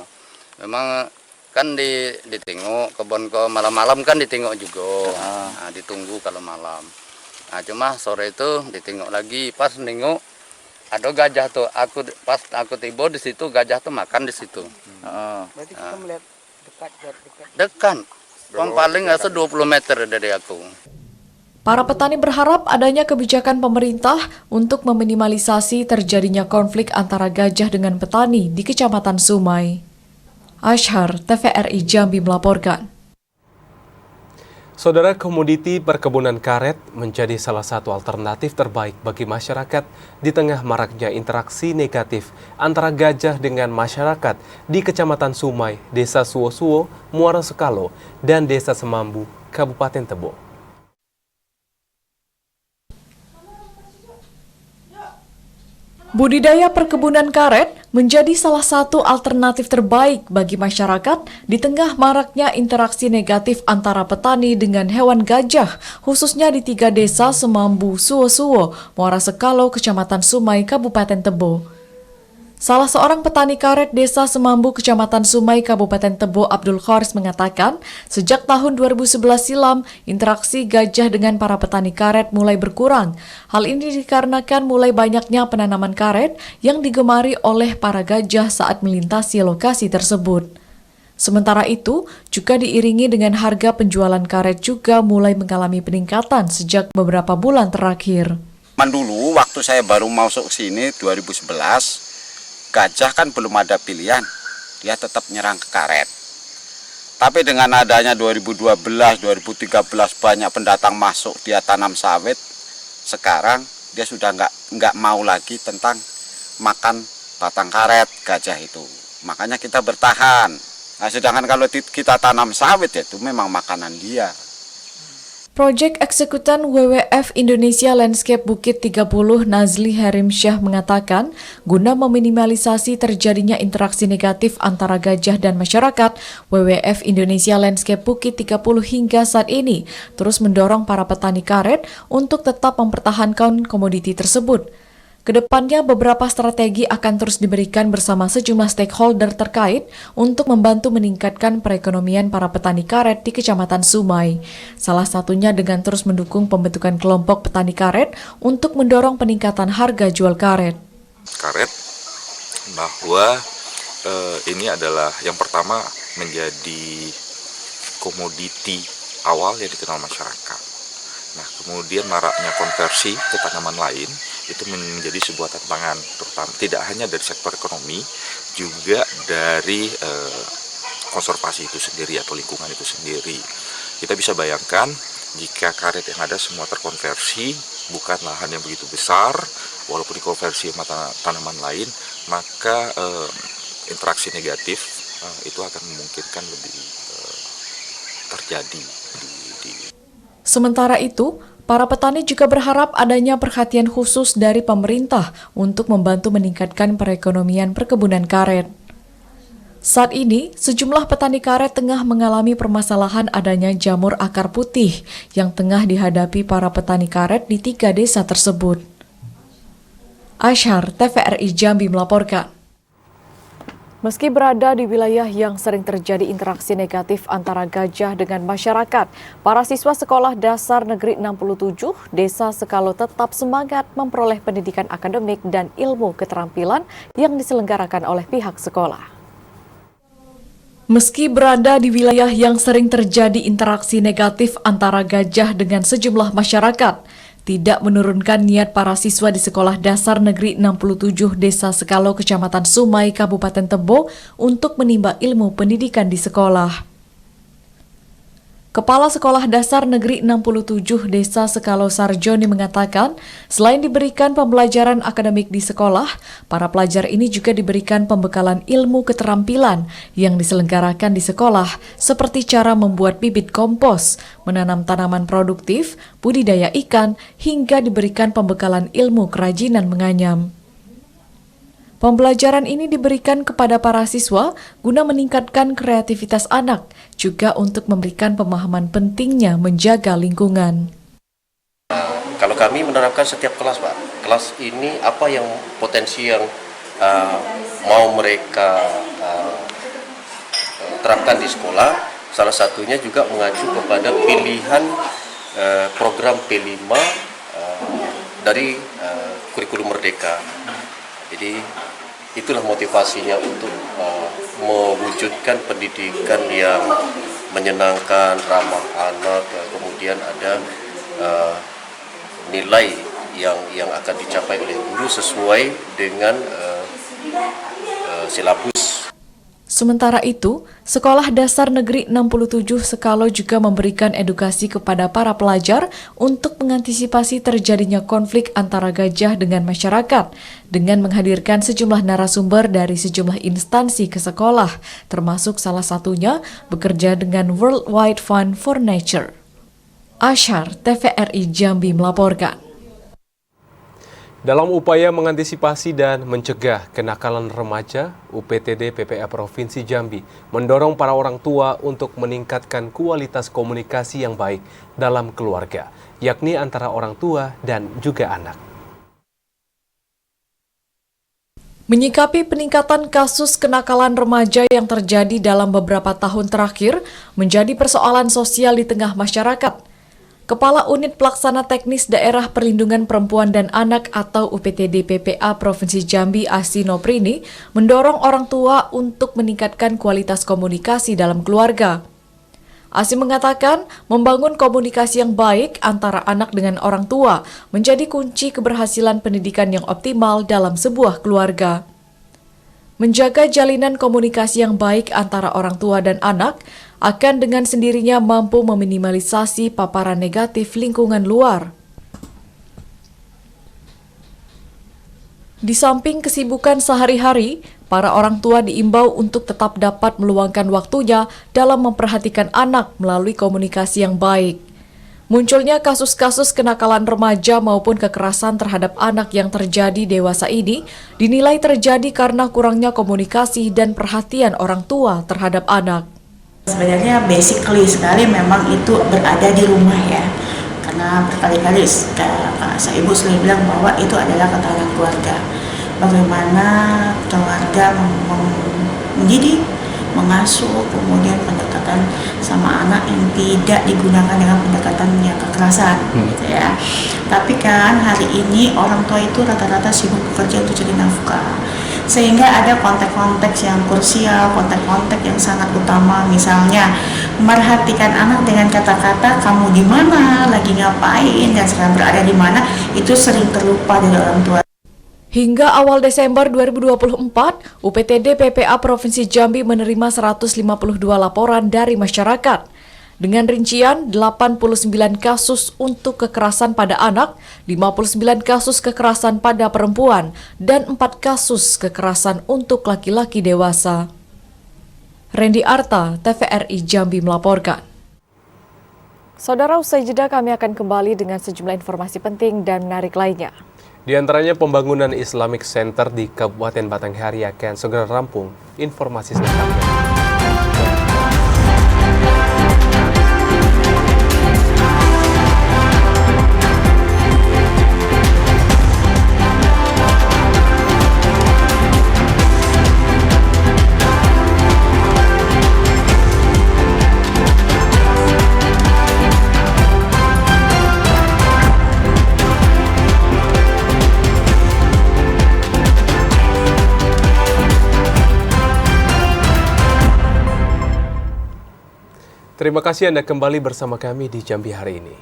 [SPEAKER 15] Memang kan ditengok kebunku malam-malam kan ditengok juga. Nah, ditunggu kalau malam. Nah, cuma sore itu ditengok lagi pas nengok ada gajah tuh. Pas aku tiba di situ gajah tuh makan di situ.
[SPEAKER 12] Berarti kita melihat
[SPEAKER 15] Dekat. Paling nggak 20 meter dari aku.
[SPEAKER 1] Para petani berharap adanya kebijakan pemerintah untuk meminimalisasi terjadinya konflik antara gajah dengan petani di Kecamatan Sumai. Ashar, TVRI Jambi melaporkan.
[SPEAKER 2] Saudara, komoditi perkebunan karet menjadi salah satu alternatif terbaik bagi masyarakat di tengah maraknya interaksi negatif antara gajah dengan masyarakat di Kecamatan Sumai, Desa Suwo-Suwo, Muara Sekalo, dan Desa Semambu, Kabupaten Tebo.
[SPEAKER 1] Budidaya perkebunan karet menjadi salah satu alternatif terbaik bagi masyarakat di tengah maraknya interaksi negatif antara petani dengan hewan gajah, khususnya di 3 desa Semambu, Suwo-Suwo, Muara Sekalo, Kecamatan Sumai, Kabupaten Tebo. Salah seorang petani karet Desa Semambu, Kecamatan Sumai, Kabupaten Tebo, Abdul Khoris mengatakan, sejak tahun 2011 silam, interaksi gajah dengan para petani karet mulai berkurang. Hal ini dikarenakan mulai banyaknya penanaman karet yang digemari oleh para gajah saat melintasi lokasi tersebut. Sementara itu, juga diiringi dengan harga penjualan karet juga mulai mengalami peningkatan sejak beberapa bulan terakhir.
[SPEAKER 16] Dulu waktu saya baru masuk ke sini 2011, gajah kan belum ada pilihan, dia tetap nyerang ke karet. Tapi dengan adanya 2012, 2013 banyak pendatang masuk, dia tanam sawit. Sekarang dia sudah nggak mau lagi tentang makan batang karet gajah itu. Makanya kita bertahan. Nah, sedangkan kalau kita tanam sawit itu memang makanan dia.
[SPEAKER 1] Proyek Eksekutan WWF Indonesia Landscape Bukit 30 Nazli Herimsyah mengatakan, guna meminimalisasi terjadinya interaksi negatif antara gajah dan masyarakat, WWF Indonesia Landscape Bukit 30 hingga saat ini terus mendorong para petani karet untuk tetap mempertahankan komoditi tersebut. Kedepannya beberapa strategi akan terus diberikan bersama sejumlah stakeholder terkait untuk membantu meningkatkan perekonomian para petani karet di Kecamatan Sumai. Salah satunya dengan terus mendukung pembentukan kelompok petani karet untuk mendorong peningkatan harga jual karet.
[SPEAKER 17] Karet bahwa ini adalah yang pertama menjadi komoditi awal yang dikenal masyarakat. Nah, kemudian maraknya konversi ke tanaman lain itu menjadi sebuah tantangan, terutama tidak hanya dari sektor ekonomi, juga dari konservasi itu sendiri atau lingkungan itu sendiri. Kita bisa bayangkan jika karet yang ada semua terkonversi, bukan lahan yang begitu besar, walaupun dikonversi sama tanaman lain, maka interaksi negatif itu akan memungkinkan lebih terjadi di
[SPEAKER 1] Sementara itu, para petani juga berharap adanya perhatian khusus dari pemerintah untuk membantu meningkatkan perekonomian perkebunan karet. Saat ini, sejumlah petani karet tengah mengalami permasalahan adanya jamur akar putih yang tengah dihadapi para petani karet di 3 desa tersebut. Ashar, TVRI Jambi melaporkan. Meski berada di wilayah yang sering terjadi interaksi negatif antara gajah dengan masyarakat, para siswa Sekolah Dasar Negeri 67 Desa Sekalo tetap semangat memperoleh pendidikan akademik dan ilmu keterampilan yang diselenggarakan oleh pihak sekolah. Meski berada di wilayah yang sering terjadi interaksi negatif antara gajah dengan sejumlah masyarakat, tidak menurunkan niat para siswa di Sekolah Dasar Negeri 67 Desa Sekalo, Kecamatan Sumai, Kabupaten Tebo untuk menimba ilmu pendidikan di sekolah. Kepala Sekolah Dasar Negeri 67 Desa Sekalo Sarjoni mengatakan, selain diberikan pembelajaran akademik di sekolah, para pelajar ini juga diberikan pembekalan ilmu keterampilan yang diselenggarakan di sekolah, seperti cara membuat bibit kompos, menanam tanaman produktif, budidaya ikan, hingga diberikan pembekalan ilmu kerajinan menganyam. Pembelajaran ini diberikan kepada para siswa guna meningkatkan kreativitas anak, juga untuk memberikan pemahaman pentingnya menjaga lingkungan.
[SPEAKER 18] Kalau kami menerapkan setiap kelas, Pak, kelas ini apa yang potensi yang mau mereka terapkan di sekolah, salah satunya juga mengacu kepada pilihan program P5 dari kurikulum Merdeka. Jadi itulah motivasinya untuk mewujudkan pendidikan yang menyenangkan, ramah anak, kemudian ada nilai yang akan dicapai oleh guru sesuai dengan silabus.
[SPEAKER 1] Sementara itu, Sekolah Dasar Negeri 67 Sekalo juga memberikan edukasi kepada para pelajar untuk mengantisipasi terjadinya konflik antara gajah dengan masyarakat, dengan menghadirkan sejumlah narasumber dari sejumlah instansi ke sekolah, termasuk salah satunya bekerja dengan World Wide Fund for Nature. Ashar, TVRI Jambi melaporkan.
[SPEAKER 2] Dalam upaya mengantisipasi dan mencegah kenakalan remaja, UPTD PPA Provinsi Jambi mendorong para orang tua untuk meningkatkan kualitas komunikasi yang baik dalam keluarga, yakni antara orang tua dan juga anak.
[SPEAKER 1] Menyikapi peningkatan kasus kenakalan remaja yang terjadi dalam beberapa tahun terakhir menjadi persoalan sosial di tengah masyarakat, Kepala Unit Pelaksana Teknis Daerah Perlindungan Perempuan dan Anak atau UPTD PPA Provinsi Jambi Asino Prini mendorong orang tua untuk meningkatkan kualitas komunikasi dalam keluarga. Asi mengatakan membangun komunikasi yang baik antara anak dengan orang tua menjadi kunci keberhasilan pendidikan yang optimal dalam sebuah keluarga. Menjaga jalinan komunikasi yang baik antara orang tua dan anak akan dengan sendirinya mampu meminimalisasi paparan negatif lingkungan luar. Di samping kesibukan sehari-hari, para orang tua diimbau untuk tetap dapat meluangkan waktunya dalam memperhatikan anak melalui komunikasi yang baik. Munculnya kasus-kasus kenakalan remaja maupun kekerasan terhadap anak yang terjadi dewasa ini dinilai terjadi karena kurangnya komunikasi dan perhatian orang tua terhadap anak.
[SPEAKER 6] Sebenarnya basically sekali memang itu berada di rumah ya, karena berkali-kali saya ibu selalu bilang bahwa itu adalah ketahanan keluarga. Bagaimana keluarga mendidik, mengasuh, kemudian pendekatan sama anak yang tidak digunakan dengan pendekatan yang kekerasan, gitu ya. Tapi kan hari ini orang tua itu rata-rata sibuk bekerja untuk cari nafkah, sehingga ada konteks-konteks yang krusial, konteks-konteks yang sangat utama, misalnya merhatikan anak dengan kata-kata kamu di mana, lagi ngapain, dan sekarang berada di mana, itu sering terlupa dari orang tua.
[SPEAKER 1] Hingga awal Desember 2024, UPTD PPA Provinsi Jambi menerima 152 laporan dari masyarakat. Dengan rincian 89 kasus untuk kekerasan pada anak, 59 kasus kekerasan pada perempuan, dan 4 kasus kekerasan untuk laki-laki dewasa. Randy Arta, TVRI Jambi melaporkan. Saudara, usai jeda kami akan kembali dengan sejumlah informasi penting dan menarik lainnya.
[SPEAKER 2] Di antaranya pembangunan Islamic Center di Kabupaten Batanghari akan segera rampung. Informasi selengkapnya. Terima kasih Anda kembali bersama kami di Jambi hari ini.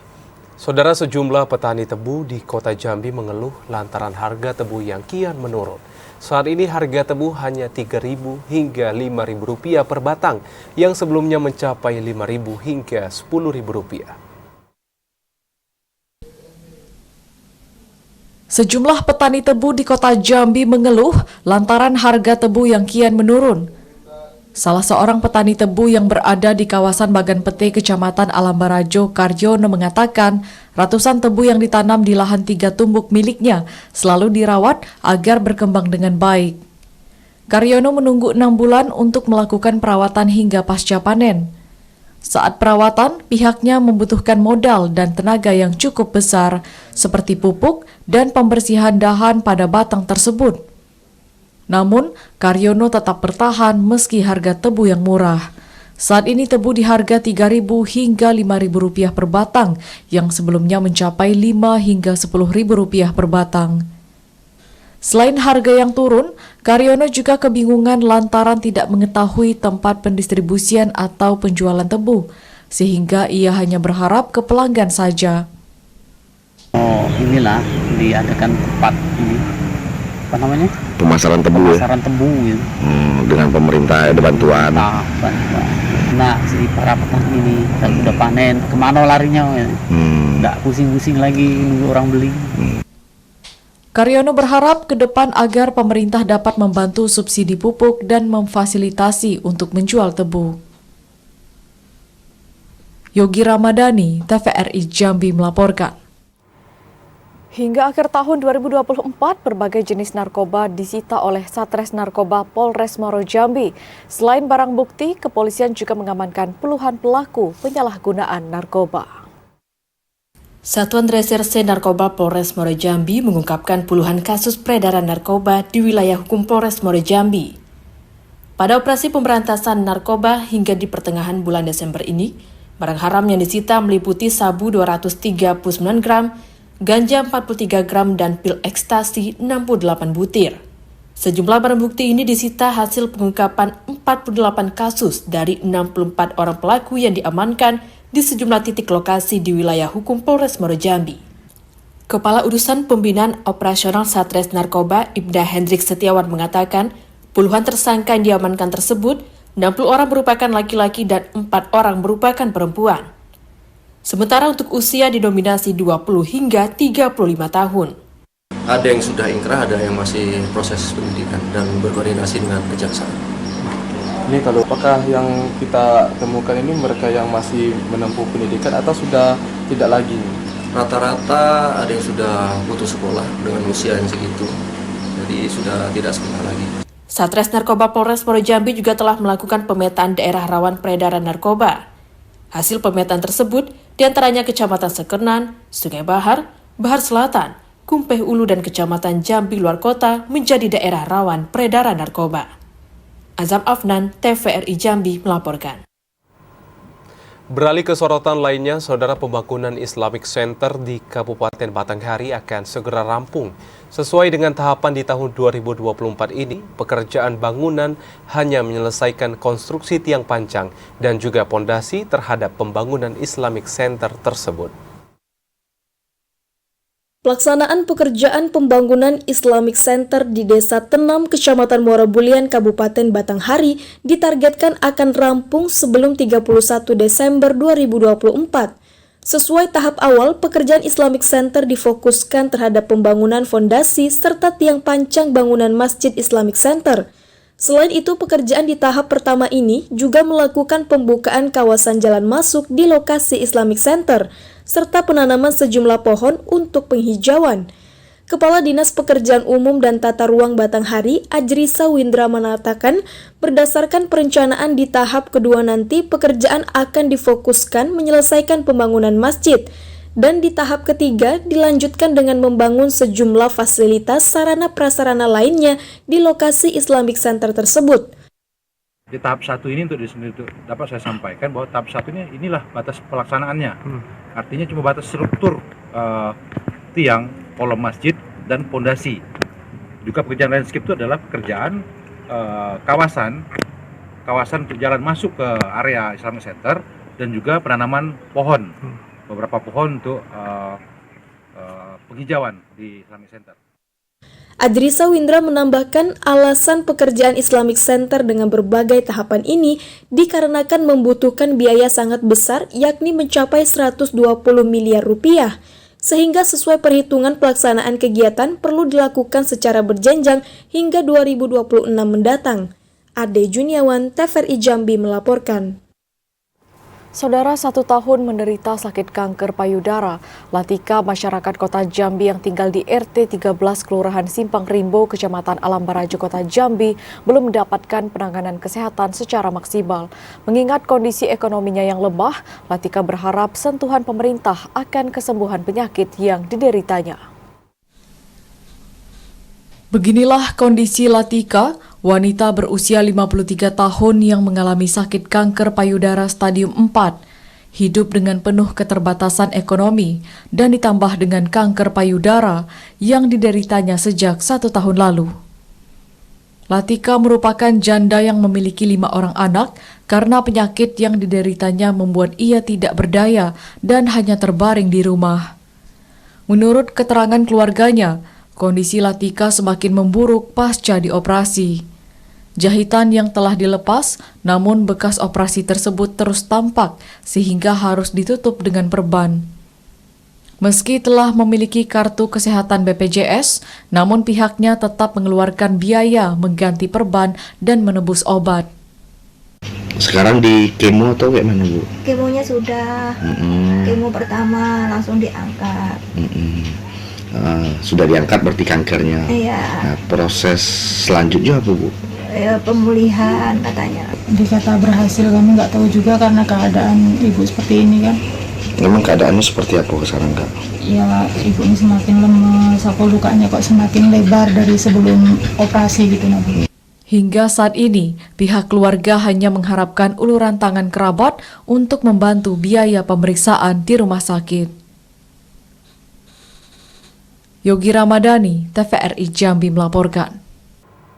[SPEAKER 2] Saudara, sejumlah petani tebu di kota Jambi mengeluh lantaran harga tebu yang kian menurun. Saat ini harga tebu hanya Rp3.000 hingga Rp5.000 per batang, yang sebelumnya mencapai Rp5.000 hingga Rp10.000.
[SPEAKER 1] Sejumlah petani tebu di kota Jambi mengeluh lantaran harga tebu yang kian menurun. Salah seorang petani tebu yang berada di kawasan Bagan Pete, Kecamatan Alam Barajo, Karyono mengatakan ratusan tebu yang ditanam di lahan 3 tumbuk miliknya selalu dirawat agar berkembang dengan baik. Karyono menunggu 6 bulan untuk melakukan perawatan hingga pasca panen. Saat perawatan, pihaknya membutuhkan modal dan tenaga yang cukup besar, seperti pupuk dan pembersihan dahan pada batang tersebut. Namun, Karyono tetap bertahan meski harga tebu yang murah. Saat ini tebu di harga Rp3.000 hingga Rp5.000 per batang, yang sebelumnya mencapai Rp5 hingga Rp10.000 per batang. Selain harga yang turun, Karyono juga kebingungan lantaran tidak mengetahui tempat pendistribusian atau penjualan tebu, sehingga ia hanya berharap ke pelanggan saja.
[SPEAKER 19] Inilah diadakan tempat ini, apa namanya?
[SPEAKER 20] Pemasaran tebu.
[SPEAKER 19] Pemasaran tebu gitu.
[SPEAKER 20] Dengan pemerintah ada bantuan.
[SPEAKER 19] Nah, si para petani ini kan udah panen, kemana larinya? Nggak pusing-pusing lagi nunggu orang beli.
[SPEAKER 1] Karyono berharap ke depan agar pemerintah dapat membantu subsidi pupuk dan memfasilitasi untuk menjual tebu. Yogi Ramadhani, TVRI Jambi melaporkan. Hingga akhir tahun 2024, berbagai jenis narkoba disita oleh Satres Narkoba Polres Muaro Jambi. Selain barang bukti, kepolisian juga mengamankan puluhan pelaku penyalahgunaan narkoba.
[SPEAKER 5] Satuan Reserse Narkoba Polres Muaro Jambi mengungkapkan puluhan kasus peredaran narkoba di wilayah hukum Polres Muaro Jambi. Pada operasi pemberantasan narkoba hingga di pertengahan bulan Desember ini, barang haram yang disita meliputi sabu 239 gram, ganja 43 gram, dan pil ekstasi 68 butir. Sejumlah barang bukti ini disita hasil pengungkapan 48 kasus dari 64 orang pelaku yang diamankan di sejumlah titik lokasi di wilayah hukum Polres Muaro Jambi. Kepala Urusan Pembinaan Operasional Satres Narkoba, Ibda Hendrik Setiawan mengatakan, puluhan tersangka yang diamankan tersebut, 60 orang merupakan laki-laki dan 4 orang merupakan perempuan. Sementara untuk usia didominasi 20 hingga 35 tahun.
[SPEAKER 18] Ada yang sudah inkrah, ada yang masih proses penyidikan dan berkoordinasi dengan kejaksaan.
[SPEAKER 21] Ini kalau apakah yang kita temukan ini mereka yang masih menempuh pendidikan atau sudah tidak lagi?
[SPEAKER 18] Rata-rata ada yang sudah putus sekolah dengan usia yang segitu, jadi sudah tidak sekolah lagi.
[SPEAKER 5] Satres Narkoba Polres Muaro Jambi juga telah melakukan pemetaan daerah rawan peredaran narkoba. Hasil pemetaan tersebut diantaranya Kecamatan Sekernan, Sungai Bahar, Bahar Selatan, Kumpeh Ulu, dan Kecamatan Jambi Luar Kota menjadi daerah rawan peredaran narkoba. Azam Afnan, TVRI Jambi melaporkan.
[SPEAKER 2] Beralih ke sorotan lainnya, Saudara, pembangunan Islamic Center di Kabupaten Batanghari akan segera rampung. Sesuai dengan tahapan di tahun 2024 ini, pekerjaan bangunan hanya menyelesaikan konstruksi tiang pancang dan juga pondasi terhadap pembangunan Islamic Center tersebut.
[SPEAKER 11] Pelaksanaan pekerjaan pembangunan Islamic Center di Desa Tenam, Kecamatan Muara Bulian, Kabupaten Batanghari ditargetkan akan rampung sebelum 31 Desember 2024. Sesuai tahap awal, pekerjaan Islamic Center difokuskan terhadap pembangunan fondasi serta tiang pancang bangunan Masjid Islamic Center. Selain itu, pekerjaan di tahap pertama ini juga melakukan pembukaan kawasan jalan masuk di lokasi Islamic Center, serta penanaman sejumlah pohon untuk penghijauan. Kepala Dinas Pekerjaan Umum dan Tata Ruang Batanghari, Ajrisa Windra, mengatakan berdasarkan perencanaan di tahap kedua nanti pekerjaan akan difokuskan menyelesaikan pembangunan masjid, dan di tahap ketiga dilanjutkan dengan membangun sejumlah fasilitas sarana prasarana lainnya di lokasi Islamic Center tersebut.
[SPEAKER 22] Di tahap 1 ini untuk dapat saya sampaikan bahwa tahap 1 ini inilah batas pelaksanaannya. Artinya cuma batas struktur tiang, kolom masjid, dan pondasi. Juga pekerjaan landscape itu adalah pekerjaan kawasan untuk jalan masuk ke area Islamic Center, dan juga penanaman pohon, beberapa pohon untuk penghijauan di Islamic Center.
[SPEAKER 11] Adrisa Windra menambahkan alasan pekerjaan Islamic Center dengan berbagai tahapan ini dikarenakan membutuhkan biaya sangat besar, yakni mencapai 120 miliar rupiah. Sehingga sesuai perhitungan pelaksanaan kegiatan perlu dilakukan secara berjenjang hingga 2026 mendatang. Ade Juniawan, TVRI Jambi melaporkan.
[SPEAKER 1] Saudara 1 tahun menderita sakit kanker payudara, Latika masyarakat Kota Jambi yang tinggal di RT 13 Kelurahan Simpang Rimbo, Kecamatan Alam Barajo, Kota Jambi belum mendapatkan penanganan kesehatan secara maksimal. Mengingat kondisi ekonominya yang lemah, Latika berharap sentuhan pemerintah akan kesembuhan penyakit yang dideritanya. Beginilah kondisi Latika, wanita berusia 53 tahun yang mengalami sakit kanker payudara stadium 4, hidup dengan penuh keterbatasan ekonomi dan ditambah dengan kanker payudara yang dideritanya sejak 1 tahun lalu. Latika merupakan janda yang memiliki 5 orang anak karena penyakit yang dideritanya membuat ia tidak berdaya dan hanya terbaring di rumah. Menurut keterangan keluarganya, kondisi Latika semakin memburuk pasca dioperasi. Jahitan yang telah dilepas, namun bekas operasi tersebut terus tampak sehingga harus ditutup dengan perban. Meski telah memiliki kartu kesehatan BPJS, namun pihaknya tetap mengeluarkan biaya mengganti perban dan menebus obat.
[SPEAKER 20] Sekarang di kemo atau kayak mana, Bu?
[SPEAKER 3] Kemonya sudah, kemo pertama langsung diangkat.
[SPEAKER 20] Sudah diangkat berarti kankernya.
[SPEAKER 3] Iya.
[SPEAKER 20] Nah, proses selanjutnya apa, Bu?
[SPEAKER 3] Pemulihan katanya.
[SPEAKER 4] Dikata berhasil, kami nggak tahu juga karena keadaan ibu seperti ini kan.
[SPEAKER 20] Memang keadaannya seperti apa sekarang, Kak?
[SPEAKER 4] Ya, ibu ini semakin lemes, aku lukanya kok semakin lebar dari sebelum operasi gitu, Nabi.
[SPEAKER 1] Hingga saat ini, pihak keluarga hanya mengharapkan uluran tangan kerabat untuk membantu biaya pemeriksaan di rumah sakit. Yogi Ramadhani, TVRI Jambi melaporkan.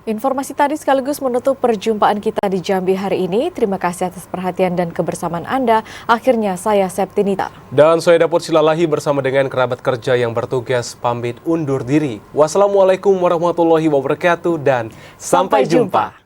[SPEAKER 1] Informasi tadi sekaligus menutup perjumpaan kita di Jambi hari ini. Terima kasih atas perhatian dan kebersamaan Anda. Akhirnya saya Septinita.
[SPEAKER 2] Dan saya Dapur Silalahi bersama dengan kerabat kerja yang bertugas pamit undur diri. Wassalamualaikum warahmatullahi wabarakatuh dan sampai jumpa.